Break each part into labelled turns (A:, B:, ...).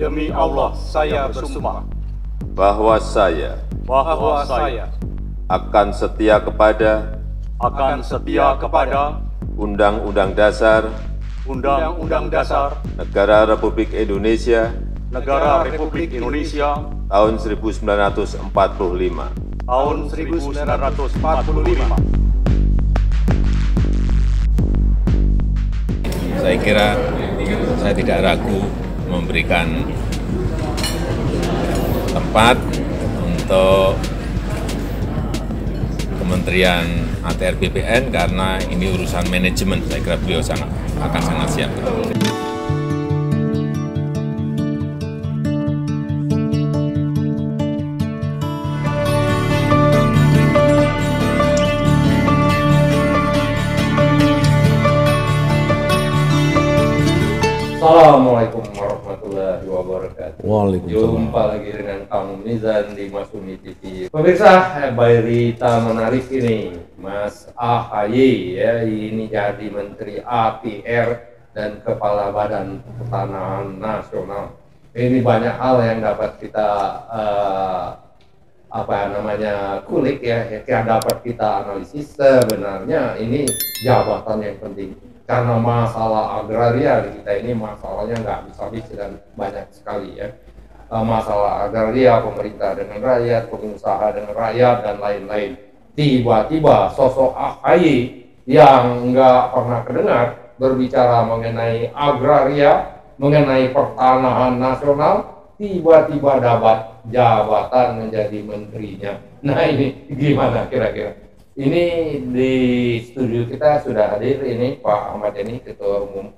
A: Demi Allah, saya bersumpah
B: bahwa saya akan setia kepada Undang-Undang Dasar Negara Republik Indonesia tahun 1945. Saya kira saya tidak ragu memberikan tempat untuk Kementerian ATR BPN karena ini urusan manajemen. Saya kira beliau akan sangat siap.
C: Assalamualaikum warahmatullahi wabarakatuh.
D: Waalaikumsalam.
C: Jumpa lagi dengan Kang Mizan di Masumi TV. Pemirsa, berita menarik ini, Mas AHY ya, ini jadi Menteri ATR dan Kepala Badan Pertanahan Nasional. Ini banyak hal yang dapat kita kulik ya, yang dapat kita analisis. Sebenarnya ini jabatan yang penting. Karena masalah agraria di kita ini masalahnya nggak bisa habis dan banyak sekali ya. Masalah agraria, pemerintah dengan rakyat, pengusaha dengan rakyat, dan lain-lain. Tiba-tiba sosok AHY yang nggak pernah kedengar berbicara mengenai agraria, mengenai pertanahan nasional, tiba-tiba dapat jabatan menjadi menterinya. Nah ini gimana kira-kira? Ini di studio kita sudah hadir ini Pak Ahmad Yani, Ketua Umum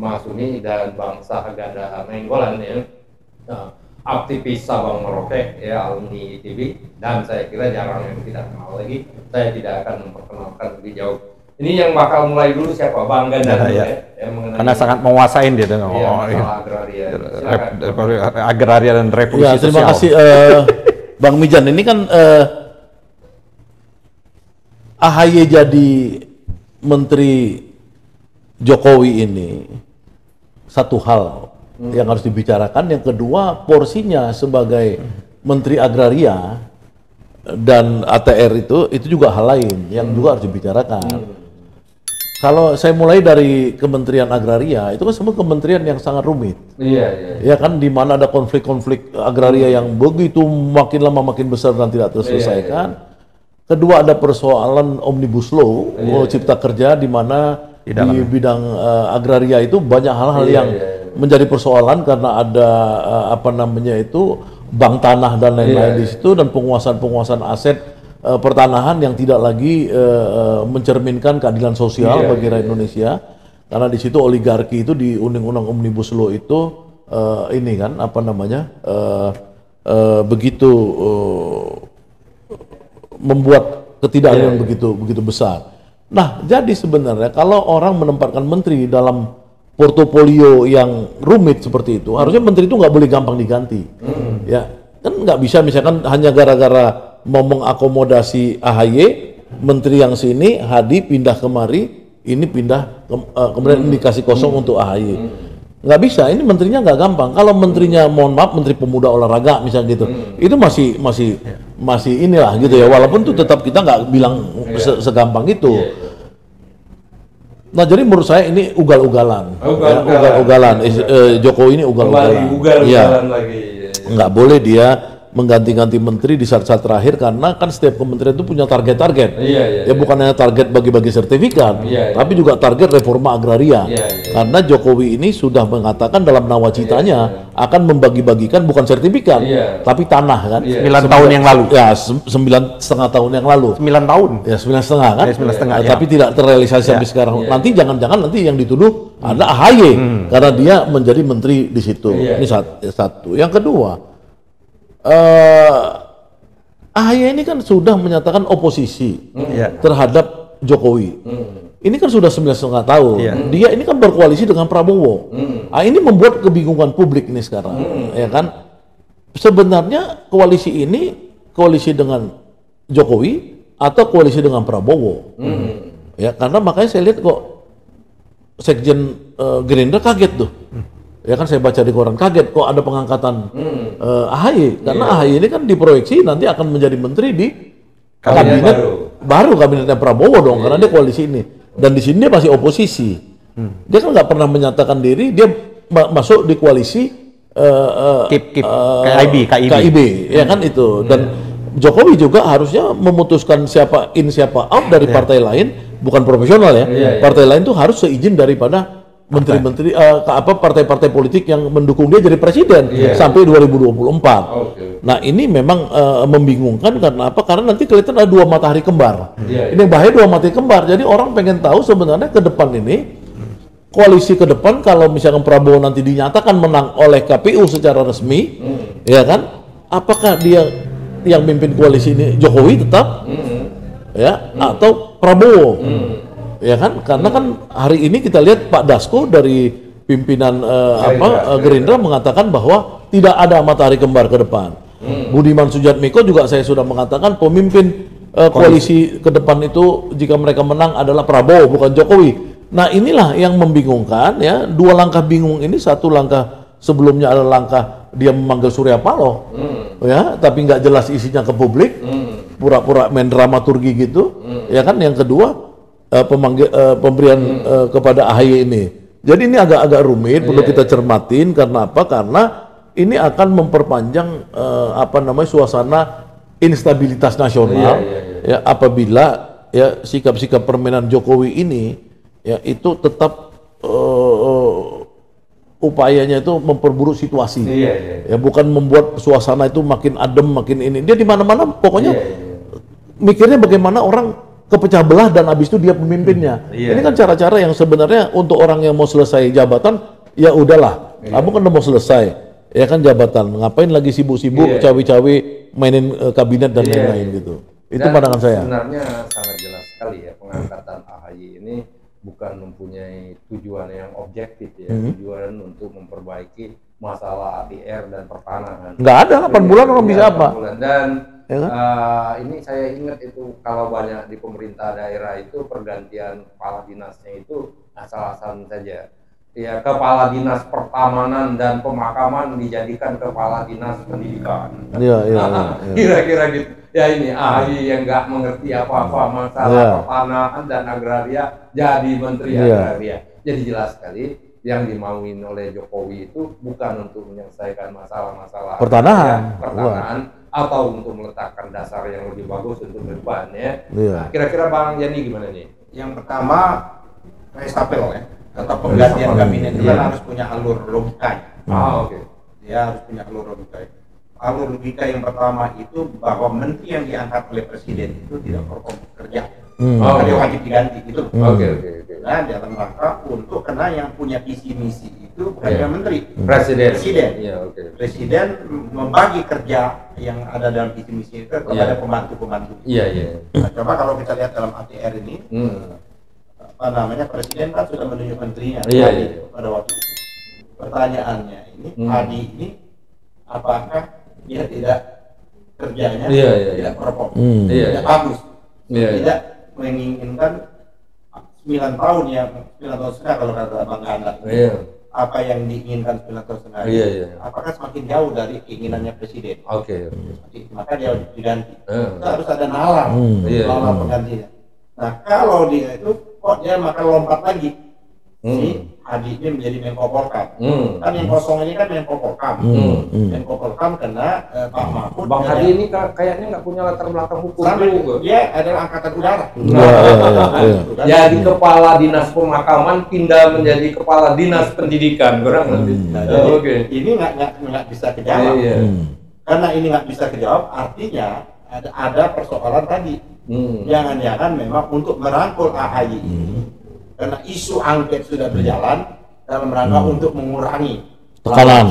C: Masumi, dan Bang Sahaganda Nainggolan ya, aktivis Sabang Merauke ya, alumni ITB, dan saya kira jarang yang tidak kenal lagi. Saya tidak akan memperkenalkan lebih jauh. Ini yang bakal mulai dulu siapa? Bang Ganda dulu ya.
D: Karena sangat menguasain dia dengan
C: agraria.
D: Agraria dan revolusi sosial.
E: Terima kasih Bang Mijan. Ini kan AHY jadi Menteri Jokowi ini satu hal yang harus dibicarakan. Yang kedua, porsinya sebagai Menteri Agraria dan ATR itu juga hal lain yang juga harus dibicarakan. Kalau saya mulai dari Kementerian Agraria, itu kan semua kementerian yang sangat rumit. Iya. Ya kan, di mana ada konflik-konflik agraria yang begitu makin lama makin besar dan tidak terselesaikan. Kedua, ada persoalan Omnibus Law, Cipta Kerja, di mana di bidang agraria itu banyak hal-hal yang menjadi persoalan karena ada bank tanah dan lain-lain di situ, dan penguasaan aset pertanahan yang tidak lagi mencerminkan keadilan sosial bagi rakyat Indonesia, karena di situ oligarki itu di undang-undang Omnibus Law itu begitu membuat ketidakadilan begitu besar. Nah, jadi sebenarnya kalau orang menempatkan menteri dalam portofolio yang rumit seperti itu, harusnya menteri itu nggak boleh gampang diganti. Ya, kan nggak bisa misalkan hanya gara-gara mau mengakomodasi AHY, menteri yang sini Hadi pindah kemari, ini pindah kemudian indikasi kosong untuk AHY. Nggak bisa, ini menterinya nggak gampang. Kalau menterinya, mohon maaf, Menteri Pemuda Olahraga misalnya gitu, itu masih inilah gitu ya, walaupun itu tetap kita nggak bilang segampang itu. Nah, jadi menurut saya ini ugal-ugalan. Jokowi ini ugal-ugalan. Nggak boleh dia mengganti-ganti menteri di saat-saat terakhir, karena kan setiap kementerian itu punya target-target. Ya bukan hanya target bagi-bagi sertifikat, tapi juga target reforma agraria. Karena Jokowi ini sudah mengatakan dalam nawacitanya akan membagi-bagikan bukan sertifikat, tapi tanah kan.
D: 9 tahun yang lalu.
E: Ya, 9,5 tahun yang lalu.
D: 9 tahun.
E: Ya, 9,5 kan.
D: 9,5,
E: tapi tidak terrealisasi sampai sekarang. Nanti jangan-jangan nanti yang dituduh ada AHY karena dia menjadi menteri di situ. Ini satu. Yang kedua, AHY ini kan sudah menyatakan oposisi terhadap Jokowi. Ini kan sudah 9,5 tahun. Dia ini kan berkoalisi dengan Prabowo. Ini membuat kebingungan publik ini sekarang. Ya kan? Sebenarnya koalisi ini koalisi dengan Jokowi atau koalisi dengan Prabowo. Ya, karena makanya saya lihat kok Sekjen Gerindra kaget tuh. Ya kan saya baca di koran, kaget kok ada pengangkatan AHY, karena AHY ini kan diproyeksi nanti akan menjadi menteri di kabinet baru kabinetnya Prabowo dong, karena dia koalisi ini. Dan di sini dia masih oposisi. Dia kan nggak pernah menyatakan diri dia masuk di koalisi KIB, ya kan itu. Dan Jokowi juga harusnya memutuskan siapa in siapa out dari partai lain, bukan profesional ya. Partai lain tuh harus seizin daripada menteri-menteri partai-partai politik yang mendukung dia jadi presiden sampai 2024. Nah, ini memang membingungkan karena apa? Karena nanti kelihatan ada dua matahari kembar. Ini yang bahaya, dua matahari kembar. Jadi orang pengen tahu sebenarnya ke depan ini, koalisi ke depan kalau misalkan Prabowo nanti dinyatakan menang oleh KPU secara resmi, ya kan? Apakah dia yang mimpin koalisi ini Jokowi tetap, ya, atau Prabowo, ya kan? Karena kan hari ini kita lihat Pak Dasko dari pimpinan Gerindra mengatakan bahwa tidak ada matahari kembar ke depan. Budiman Sujatmiko juga saya sudah mengatakan pemimpin koalisi ke depan itu jika mereka menang adalah Prabowo bukan Jokowi. Nah, inilah yang membingungkan ya. Dua langkah bingung ini, satu langkah sebelumnya adalah langkah dia memanggil Surya Paloh, ya, tapi nggak jelas isinya ke publik, pura-pura main dramaturgi gitu, ya kan. Yang kedua pemberian kepada AHY ini. Jadi ini agak-agak rumit, perlu kita cermatin karena apa? Karena ini akan memperpanjang suasana instabilitas nasional, ya, apabila ya sikap-sikap permainan Jokowi ini ya itu tetap upayanya itu memperburuk situasi, ya, bukan membuat suasana itu makin adem, makin ini. Dia di mana-mana pokoknya mikirnya bagaimana orang kepecah belah dan habis itu dia pemimpinnya. Ini kan cara-cara yang sebenarnya untuk orang yang mau selesai jabatan, ya udahlah, kamu kan udah mau selesai, ya kan jabatan, ngapain lagi sibuk-sibuk cawe-cawe mainin kabinet dan lain-lain gitu. Itu pandangan saya.
C: Sebenarnya sangat jelas sekali ya, pengangkatan AHY ini bukan mempunyai tujuan yang objektif ya, tujuan untuk memperbaiki masalah ATR dan pertanahan.
E: Nggak ada 8 bulan orang bisa apa?
C: Dan
E: ya kan?
C: Ini saya ingat itu kalau banyak di pemerintah daerah itu pergantian kepala dinasnya itu asal-asalan saja. Ya, kepala dinas pertamanan dan pemakaman dijadikan kepala dinas pendidikan. Kira-kira gitu. Ya ini AHY yang nggak mengerti apa-apa masalah pertanahan dan agraria jadi menteri agraria. Jadi jelas sekali yang dimauin oleh Jokowi itu bukan untuk menyelesaikan masalah-masalah pertanahan atau untuk meletakkan dasar yang lebih bagus untuk ke depannya. Nah, kira-kira Bang Yani gimana nih?
F: Yang pertama reshuffle ya, atau penggantian kabinet itu kan harus punya alur logika. Dia harus punya alur logika. Alur logika yang pertama itu bahwa menteri yang diangkat oleh presiden itu tidak bekerja, maka dia wajib diganti gitu. Nah, dalam rangka untuk karena yang punya visi misi itu bukan menteri, presiden. Presiden membagi kerja yang ada dalam visi misi itu kepada pembantu-pembantu. Nah, coba kalau kita lihat dalam ATR ini, presiden kan sudah menunjuk menterinya pada waktu itu. Pertanyaannya ini, Hadi ini apakah dia tidak kerjanya tidak perform, tidak bagus, tidak menginginkan 9 tahun ya, 9 tahun setengah kalau kata Bang Ganda. Apa yang diinginkan 9 tahun setengah apakah semakin jauh dari keinginannya presiden? Maka dia diganti. Harus ada nalar penggantinya. Nah, kalau dia itu dia maka lompat lagi si Hadi ini menjadi Menko Polhukam. Kan yang kosong ini kan Menko Polhukam. Menko Polhukam karena Pak Mahfud.
C: Bang Hadi ini kayaknya nggak punya latar belakang hukum juga.
F: Dia adalah angkatan udara.
C: Jadi kepala dinas pemakaman pindah menjadi kepala dinas pendidikan, kurang lebih.
F: Ini nggak bisa kejawab. Karena ini nggak bisa kejawab, artinya ada persoalan tadi. Jangan-jangan memang untuk merangkul AHY ini, karena isu angket sudah berjalan dalam rangka untuk mengurangi
E: tekanan.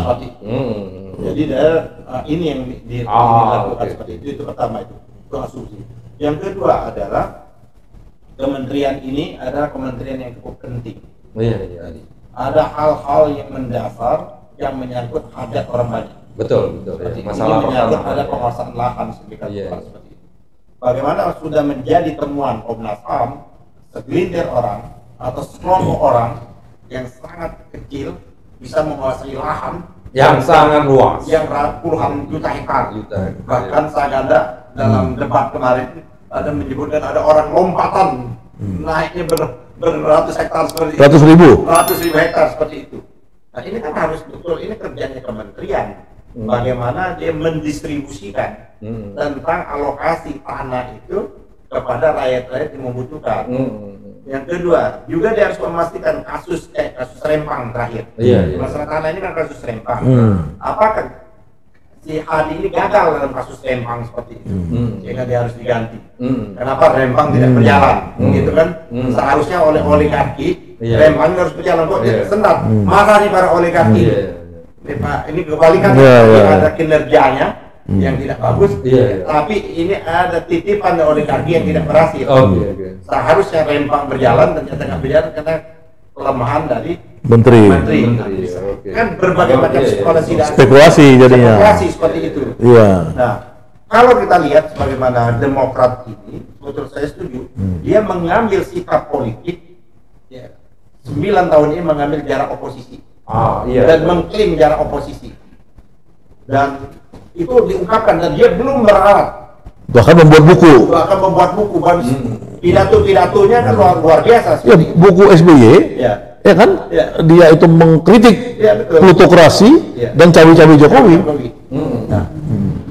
F: Jadi ini yang dilakukan seperti itu. Itu pertama, itu asumsi. Yang kedua adalah kementerian ini adalah kementerian yang cukup penting. Ada hal-hal yang mendasar yang menyangkut hajat orang banyak.
C: Betul.
F: Masalah menyangkut ada penguasaan lahan seperti itu. Bagaimana sudah menjadi temuan Komnas HAM, segelintir orang atau sekelompok orang yang sangat kecil bisa menguasai lahan
C: Yang sangat luas.
F: yang puluhan juta hektar. Bahkan Saganda dalam debat kemarin ada menyebutkan ada orang lompatan naiknya beratus hektar seperti itu.
E: Ratus ribu
F: Hektar seperti itu. Nah ini kan harus betul, ini kerjanya kementerian. Bagaimana dia mendistribusikan tentang alokasi tanah itu kepada rakyat-rakyat yang membutuhkan. Yang kedua, juga dia harus memastikan kasus Rempang terakhir. Masalah tanah ini kan kasus Rempang. Apakah si Hadi ini gagal dalam kasus Rempang seperti itu, sehingga dia harus diganti? Kenapa Rempang tidak berjalan? Gitu kan? Seharusnya oleh oligarki Rempang harus berjalan, kok dia sendat. Marah nih para oligarki. Ini kebalikan, ada kinerjanya yang tidak bagus, tapi ini ada titipan dari oligarki yang tidak berhasil. Seharusnya Rempang berjalan, ternyata nggak berjalan karena kelemahan dari menteri. Kan berbagai macam spekulasi jadinya. Spekulasi seperti itu. Nah, kalau kita lihat bagaimana Demokrat ini, betul saya setuju, dia mengambil sikap politik 9 tahun ini, mengambil jarak oposisi. Dan mengklaim jarak oposisi, dan itu diungkapkan, dan dia belum beralat,
E: bahkan membuat buku pidato-pidatonya kan luar biasa. Buku SBY ya kan, dia itu mengkritik plutokrasi dan cawe-cawe Jokowi.
F: Nah,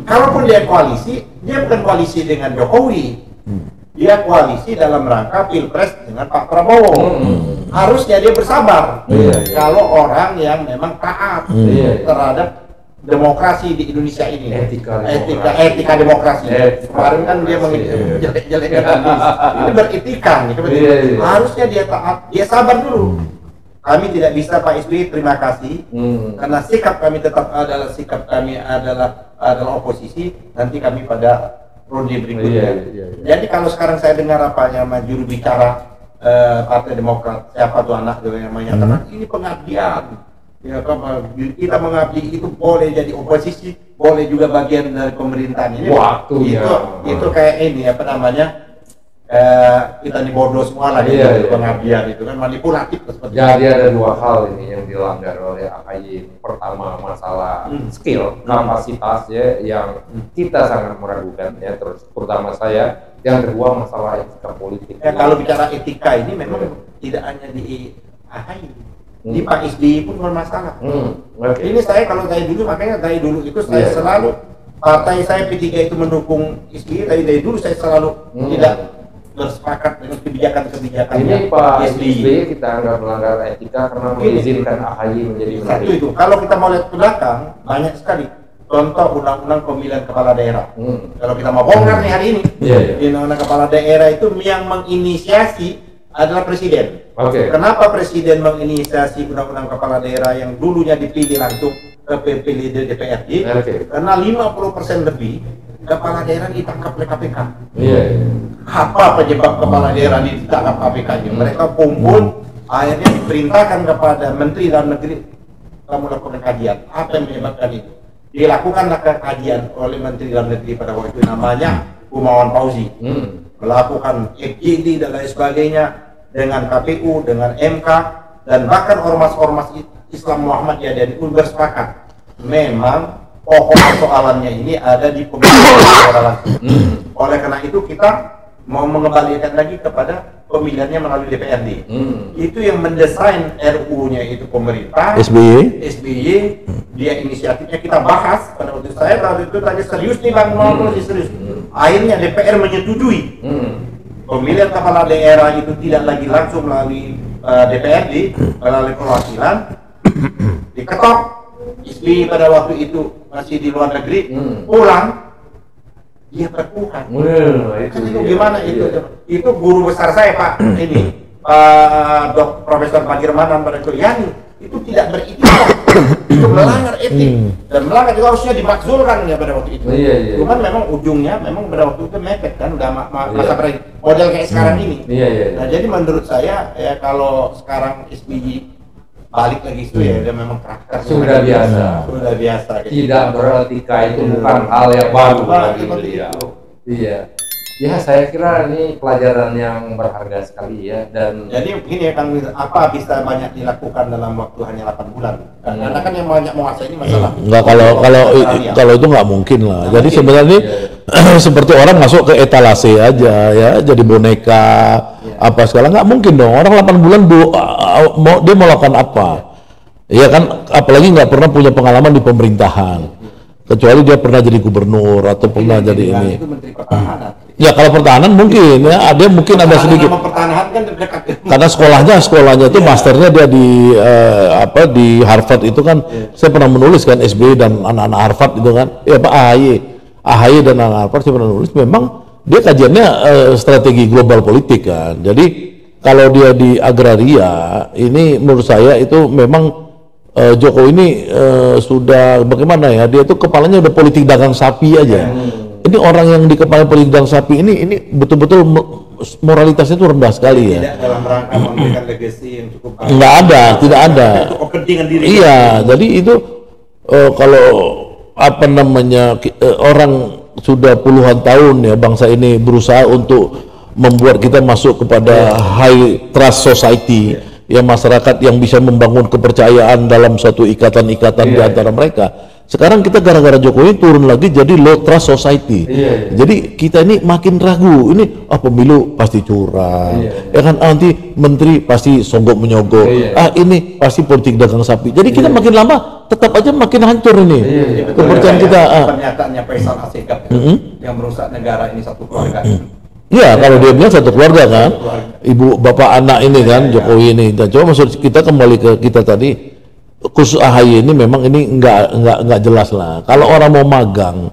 F: kalaupun dia koalisi, dia bukan koalisi dengan Jokowi, dia koalisi dalam rangka pilpres dengan Pak Prabowo. Harusnya dia bersabar kalau orang yang memang taat terhadap demokrasi di Indonesia ini, etika demokrasi. Kemarin kan dia menjelek-jelekkan ini beretikan, harusnya dia taat, dia sabar dulu. Kami tidak bisa, Pak SBY, terima kasih, karena sikap kami tetap adalah oposisi. Nanti kami pada ronde berikutnya. Jadi kalau sekarang saya dengar apa yang juru bicara Partai Demokrat, siapa tuh anak yang menyatakan ini pengabdian. Kita mengabdi itu boleh jadi oposisi, boleh juga bagian dari pemerintahan. Ini itu kayak ini apa namanya, kita dibodoh semua lah pengabdian itu kan manipulatif seperti.
C: Jadi ada dua hal ini yang dilanggar oleh AHY. Pertama masalah skill, kapasitas yang kita sangat meragukan terus terutama saya. Yang kedua masalah etika politik.
F: Kalau bicara etika ini memang tidak hanya di AHY, di Pak SBY pun bermasalah. Ini kalau saya dulu, makanya dari dulu itu saya selalu, partai saya P3 itu mendukung SBY, dari dulu saya selalu tidak bersepakat dengan kebijakan-kebijakan.
C: Ini Pak SBY kita anggap melanggar etika karena mengizinkan AHY menjadi menteri.
F: Satu itu, kalau kita mau lihat ke belakang, banyak sekali contoh undang-undang pemilihan kepala daerah. Kalau kita mau bongkar nih hari ini, undang-undang kepala daerah itu yang menginisiasi adalah presiden. Kenapa presiden menginisiasi undang-undang kepala daerah yang dulunya dipilih langsung kepilih di DPRD? Karena 50% lebih kepala daerah ditangkap oleh KPK. Apa penyebab kepala daerah ditangkap KPK? Mereka kumpul, akhirnya diperintahkan kepada Menteri Dalam Negeri, kamu lakukan kajian. Apa yang menyebabkan itu? Dilakukanlah kajian oleh Menteri Dalam Negeri pada waktu itu, namanya Gumawan Fauzi, melakukan FGD dan lain sebagainya dengan KPU, dengan MK, dan bahkan ormas-ormas Islam Muhammadiyah dan pun bersepakat memang pokok persoalannya ini ada di pemilihan suara langsung. Oleh karena itu kita mau mengembalikan lagi kepada pemilihannya melalui DPRD. Itu yang mendesain RU-nya itu pemerintah SBY. Dia inisiatifnya kita bahas pada waktu itu tanya serius nih Bang, mau serius. Akhirnya DPR menyetujui pemilihan kepala daerah itu tidak lagi langsung melalui DPRD, melalui perwakilan. Diketok SBY pada waktu itu masih di luar negeri, pulang dia berpulang. Itu gimana itu? Itu guru besar saya Pak ini Pak Profesor Bagirmanan pada itu tidak beretika, itu melanggar etik dan melanggar juga harusnya dimakzulkan ya pada waktu itu. Cuman memang ujungnya memang pada waktu itu mepet kan, udah masa model kayak sekarang ini. Nah jadi menurut saya ya kalau sekarang SBY balik lagi itu ya udah memang karakter
C: sudah biasa.
F: Gitu.
C: Tidak beretika itu bukan hal yang baru bagi beliau. Ya, saya kira ini pelajaran yang berharga sekali ya. Dan
F: jadi begini ya Kang, apa bisa banyak dilakukan dalam waktu hanya 8 bulan? Karena kan yang banyak menguasai ini masalah.
E: Enggak, kalau itu nggak mungkin lah. Jadi sebenarnya seperti orang masuk ke etalase aja ya, jadi boneka apa segala, nggak mungkin dong. Orang 8 bulan dia mau lakukan apa? Ya kan, apalagi nggak pernah punya pengalaman di pemerintahan. Kecuali dia pernah jadi gubernur atau pernah jadi ini.
F: Itu Menteri Pertahanan.
E: Ya kalau pertahanan mungkin ya, dia mungkin ada sedikit.
F: Pertahanan kan dekat.
E: Karena sekolahnya itu masternya dia di di Harvard itu kan. Saya pernah menulis kan SBY dan anak-anak Harvard itu kan. Ya Pak AHY dan anak Harvard saya pernah nulis. Memang dia kajiannya strategi global politik kan. Jadi kalau dia di agraria ini menurut saya itu memang Jokowi ini sudah bagaimana ya, dia tuh kepalanya udah politik dagang sapi aja. Ini orang yang di kepala politik dagang sapi ini betul-betul moralitasnya itu rendah sekali ya.
F: Tidak dalam rangka memberikan legacy yang cukup baik.
E: Nggak ada, tidak ada.
F: Untuk kepentingan diri.
E: Iya, jadi itu kalau apa namanya orang sudah puluhan tahun ya bangsa ini berusaha untuk membuat kita masuk kepada high trust society. Ya, masyarakat yang bisa membangun kepercayaan dalam suatu ikatan-ikatan di antara mereka. Sekarang kita gara-gara Jokowi turun lagi jadi low trust society. Jadi kita ini makin ragu. Ini pemilu pasti curang. Ya kan, nanti menteri pasti songgok menyogok. Ini pasti politik dagang sapi. Jadi kita makin lama tetap aja makin hancur ini. Kepercayaan kita.
F: Pernyataannya Faisal Asegaf yang merusak negara ini satu keluarga.
E: Iya, kalau dia bilang satu keluarga kan, ibu, bapak, anak ini kan, Jokowi ini. Dan coba maksud kita kembali ke kita tadi, khusus AHY ini memang ini nggak jelas lah. Kalau orang mau magang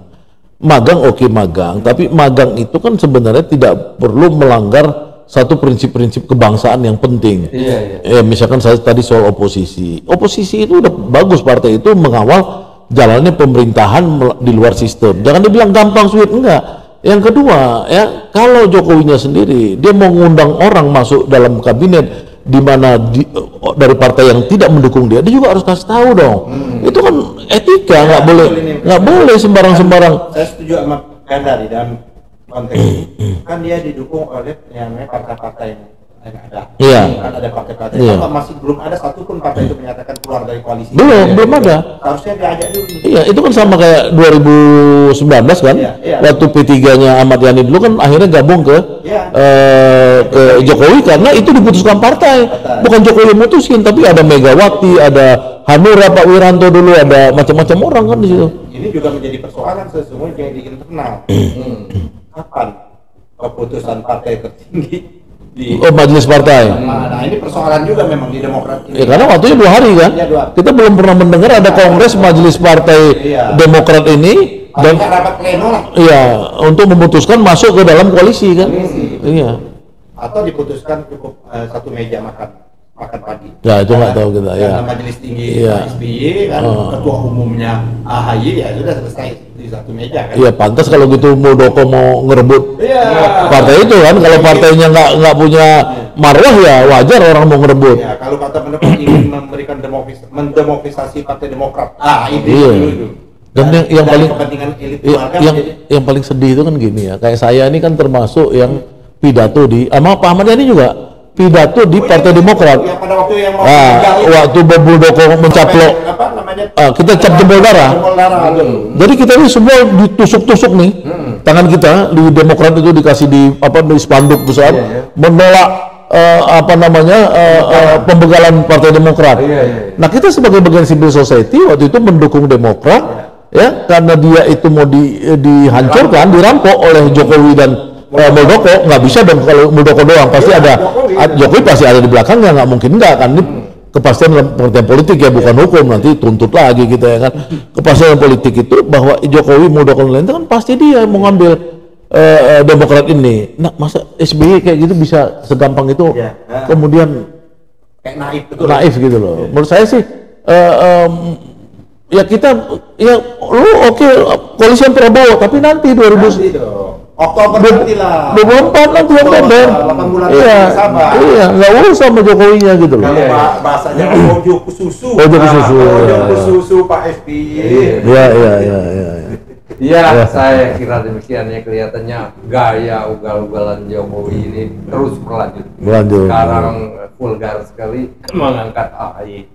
E: oke magang, tapi magang itu kan sebenarnya tidak perlu melanggar satu prinsip-prinsip kebangsaan yang penting. Ya, misalkan saya tadi soal oposisi itu udah bagus, partai itu mengawal jalannya pemerintahan di luar sistem. Jangan dibilang gampang sulit, enggak. Yang kedua ya, kalau Jokowinya sendiri dia mau ngundang orang masuk dalam kabinet di mana dari partai yang tidak mendukung dia juga harus kasih tahu dong. Itu kan etika, nggak boleh sembarang-sembarang.
F: Saya setuju sama Ganda di dalam konteks ini. Kan dia didukung oleh yang partai-partai yang ada.
E: Iya.
F: Kan ada partai-partai. Kalau masih belum ada satupun partai itu menyatakan keluar dari koalisi.
E: Belum ada.
F: Harusnya diajak dulu.
E: Iya, itu kan sama kayak 2019 kan, waktu P3-nya Ahmad Yani dulu kan akhirnya gabung ke Jokowi karena itu diputuskan partai. Bukan Jokowi yang mutusin, tapi ada Megawati, ada Hanura, Pak Wiranto dulu, ada macam-macam orang kan di situ.
F: Ini juga menjadi persoalan sesungguhnya di internal. Kapan keputusan partai tertinggi
E: majelis partai.
F: Nah, ini persoalan juga memang di Demokrat ini.
E: Ya, karena waktunya 2 hari kan. Kita belum pernah mendengar ada kongres majelis partai Demokrat ini dan
F: rapat pleno lah.
E: Iya, untuk memutuskan masuk ke dalam koalisi kan. Iya.
F: Atau diputuskan cukup satu meja makan pagi.
E: Ya, itu nggak tahu kita. Ya.
F: Majelis tinggi SBY kan, ketua umumnya AHY ya sudah selesai di satu meja kan. Iya,
E: pantas kalau gitu Muldoko mau ngerebut partai itu kan. Kalau partainya nggak punya marwah ya wajar orang mau ngerebut.
F: Ya, kalau kata pendapat ingin memberikan mendemokratisasi Partai Demokrat. Itu.
E: Dan yang paling
F: kepentingan elit
E: yang paling sedih itu kan gini ya. Kayak saya ini kan termasuk yang pidato di sama Pak Ahmad Yani juga. Pidato di Partai Demokrat.
F: Ya, pada waktu yang
E: waktu Muldoko mencaplok, kita cap jempol darah. Jadi kita ini semua ditusuk-tusuk nih, tangan kita di Demokrat itu dikasih di spanduk besar, menolak pembegalan Partai Demokrat. Nah, kita sebagai bagian civil society waktu itu mendukung Demokrat, ya karena dia itu mau dihancurkan, dirampok oleh Jokowi dan Muldoko. Nggak bisa dong kalau Muldoko doang, pasti ada Jokowi pasti ada di belakangnya, nggak mungkin nggak kan. Ini kepastian dalam pengertian politik ya, bukan hukum, nanti tuntut lagi kita ya kan. Kepastian politik itu bahwa Jokowi, Muldoko dan lain itu kan pasti dia mau ngambil Demokrat ini. Nah, masa SBY kayak gitu bisa segampang itu kemudian
F: kayak
E: naif gitu loh. Menurut saya sih ya kita ya lu koalisi Prabowo, tapi nanti 2000
F: Oktober nanti lah.
E: 24 nanti Oktober.
F: 8 bulan
E: sabar. Iya, nggak urus sama Jokowinya gitu loh.
F: Kalau bahasanya ojo ke susu.
E: Ojo ke susu.
F: Ojo ke susu Pak SBY.
E: Iya.
C: Ya, saya kira demikian ya, kelihatannya gaya ugal-ugalan Jokowi ini terus berlanjut. Sekarang vulgar sekali mengangkat AHY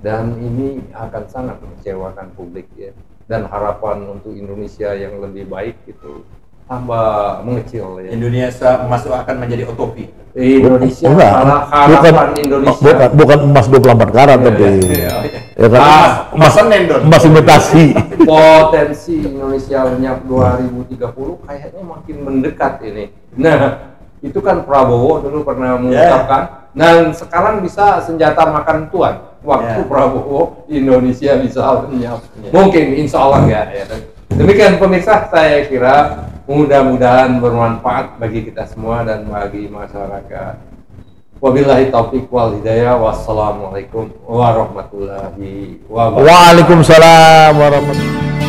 C: dan ini akan sangat mengecewakan publik ya. Dan harapan untuk Indonesia yang lebih baik itu tambah mengecil ya.
F: Indonesia masuk akan menjadi utopi.
C: Indonesia malah harapan Indonesia
E: bukan emas 24 karat tapi ya kan emas imitasi.
C: Potensi Indonesia lenyap 2030 kayaknya makin mendekat ini. Nah, itu kan Prabowo dulu pernah mengungkapkan. Dan sekarang bisa senjata makan tuan. Waktu Prabowo Indonesia bisa lenyap. Mungkin, insya Allah enggak ya. Demikian pemirsa, saya kira mudah-mudahan bermanfaat bagi kita semua dan bagi masyarakat. Wabillahi taufiq wal hidayah. Wassalamualaikum warahmatullahi wabarakatuh.
E: Waalaikumsalam warahmatullahi wabarakatuh.